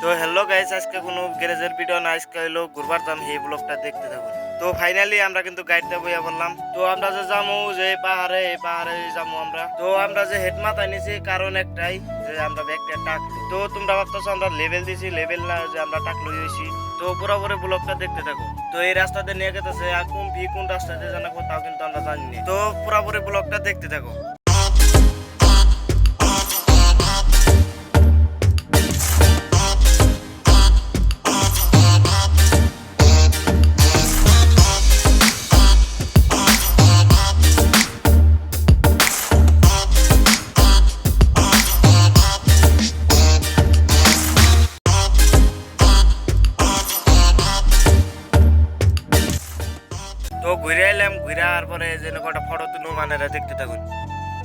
তো hello guys, আজকে কোনো গ্যারেজের ভিডিও না, আজকে হলো ঘুরবার দাম এই ব্লগটা দেখতে থাকুন। তো ফাইনালি আমরা কিন্তু গাইডতে বইয়া বললাম। তো আমরা যে যাবো যে এই পাহাড়ে যাবো আমরা। তো আমরা যে হেড মাথায় নিছি কারণ একটাই, যে আমরা ব্যাগটা টাকলো। তো তোমরা ভাবতেছো আমরা লেভেল দিছি, লেভেল না, যে আমরা টাকলো হয়েছি। তো পুরোপুরি ব্লগটা দেখতে থাকো। তো এই রাস্তাতে নিয়ে গেতেছে কোন রাস্তাতে জানা কোথাও কিন্তু আমরা জানি না। তো পুরোপুরি ব্লগটা দেখতে থাকো। তো ঘুরে এলাম, ঘুরে আর পরে যে কটা ফটো তুলো মানে দেখতে থাকুন।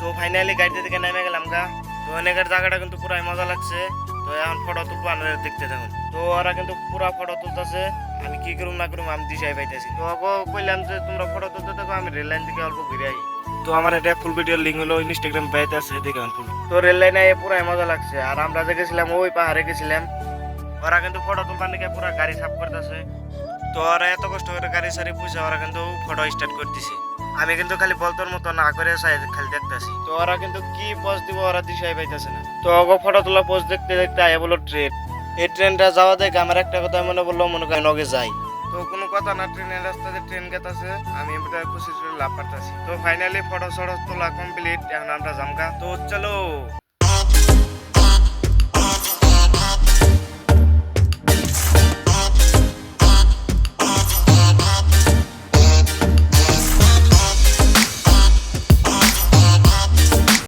তো ফাইনালি গাড়িতে থেকে নেমে গেলাম গা। তো অনেকের জায়গাটা কিন্তু পুরাই মজা লাগছে। তো এখন ফটো তুলবো, আপনারা দেখতে থাকুন। তো ওরা কিন্তু পুরা ফটো তুলতেছে, আমি কি করুম না করুম আমি দিশাই পাইতেছি। তো ওকে কইলাম যে তোমরা ফটো তুলতে থাকো, আমি রেল লাইন থেকে অল্প ঘুরে আই। তো আমার এটা ফুল ভিডিওর লিঙ্ক হলো ইনস্টাগ্রাম পেজে আছে, দেখুন ফুল। তো রেল লাইনে পুরাই মজা লাগছে। আর আমরা যে গেছিলাম ওই পাহাড়ে গেছিলাম, ওরা কিন্তু ফটো তুলবার নাকি পুরা গাড়ি সাফ করতেছে। তো ওরা এত কষ্ট করে গাড়ি সারি পুষে ওরা কিন্তু ফটো স্টার্ট করতেছে। আমি কিন্তু খালি বলতোর মতো না করে খালি দেখতেছি। তো ওরা কিন্তু কি পোজ দিব ওরা দিশাই পাইতেছে না। তো ওগো ফটো তোলা পোজ দেখতে দেখতে আয়া বলো ট্রেন। এই ট্রেনটা যাওয়া দেখে আমার একটা কথা মনে বললো, মনে করেন নগে যাই। তো কোনো কথা না, ট্রেনের রাস্তাতে ট্রেন গেতাছে, আমি খুশি লাভ পারতাছি। তো ফাইনালি ফটো সটো তোলা কমপ্লিট, এখন আমরা জামগা। তো চলো।